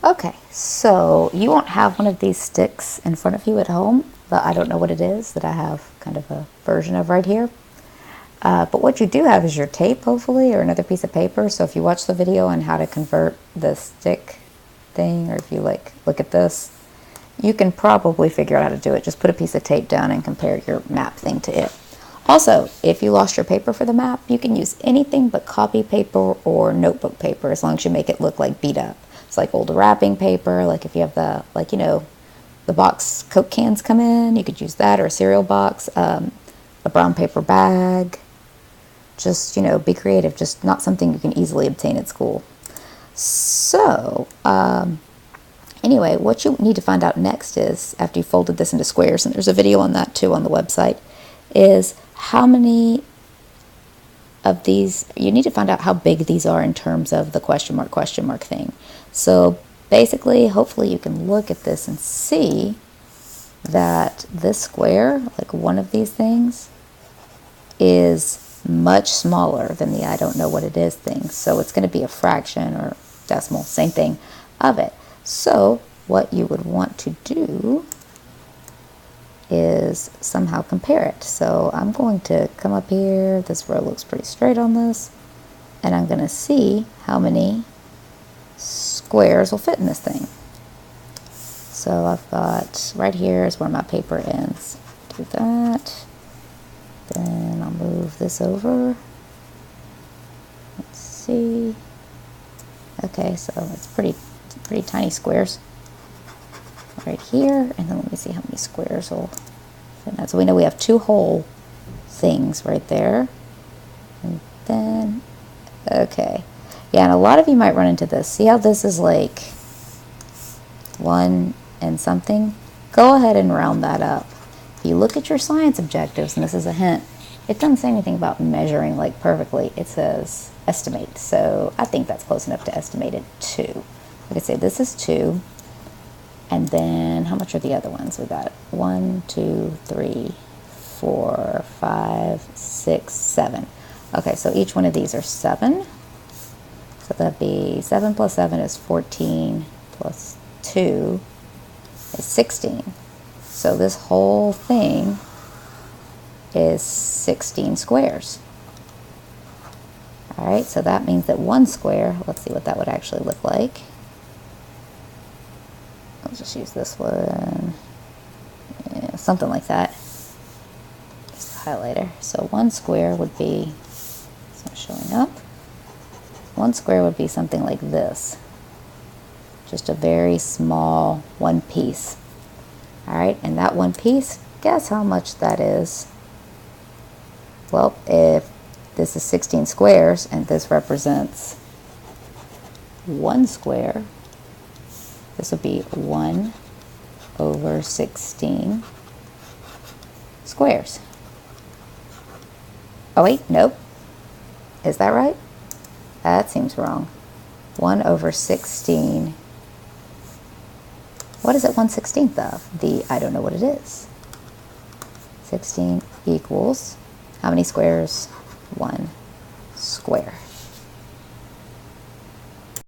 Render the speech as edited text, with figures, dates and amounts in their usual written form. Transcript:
Okay, so you won't have one of these sticks in front of you at home, but I don't know what it is that I have kind of a version of right here. But what you do have is your tape, hopefully, or another piece of paper. So if you watch the video on how to convert the stick thing, or if you like look at this, you can probably figure out how to do it. Just put a piece of tape down and compare your map thing to it. Also, if you lost your paper for the map, you can use anything but copy paper or notebook paper, as long as you make it look like beat up. It's like old wrapping paper, like if you have the, like, you know, the box Coke cans come in, you could use that, or a cereal box, a brown paper bag. Just, you know, be creative, just not something you can easily obtain at school. So, anyway, what you need to find out next is, after you folded this into squares, and there's a video on that too on the website, is how many of these, you need to find out how big these are in terms of the question mark thing. So basically, hopefully you can look at this and see that this square, like one of these things, is much smaller than the I don't know what it is thing. So it's going to be a fraction or decimal, same thing, of it. So what you would want to do is somehow compare it. So I'm going to come up here, this row looks pretty straight on this, and I'm going to see how many squares will fit in this thing. So I've got, right here is where my paper ends. Do that. Then I'll move this over. Let's see. Okay, so it's pretty tiny squares right here, and then let me see how many squares will fit in that. So we know we have two whole things right there, and then, okay, yeah, and a lot of you might run into this. See how this is like 1 and something? Go ahead and round that up. If you look at your science objectives, and this is a hint, it doesn't say anything about measuring like perfectly. It says estimate. So I think that's close enough to estimated 2. I could say this is 2. And then how much are the other ones? We got 1, 2, 3, 4, 5, 6, 7. Okay, so each one of these are 7. So that'd be 7 plus 7 is 14 plus 2 is 16. So this whole thing is 16 squares. All right, so that means that one square, let's see what that would actually look like. I'll just use this one. Yeah, something like that. Just a highlighter. So one square would be, it's not showing up. One square would be something like this. Just a very small one piece. All right, and that one piece, guess how much that is? Well, if this is 16 squares and this represents 1 square, this would be 1 over 16 squares. Oh wait, nope. Is that right? That seems wrong. 1 over 16. What is it 1/16 of? The, I don't know what it is. 16 equals, how many squares? 1 square.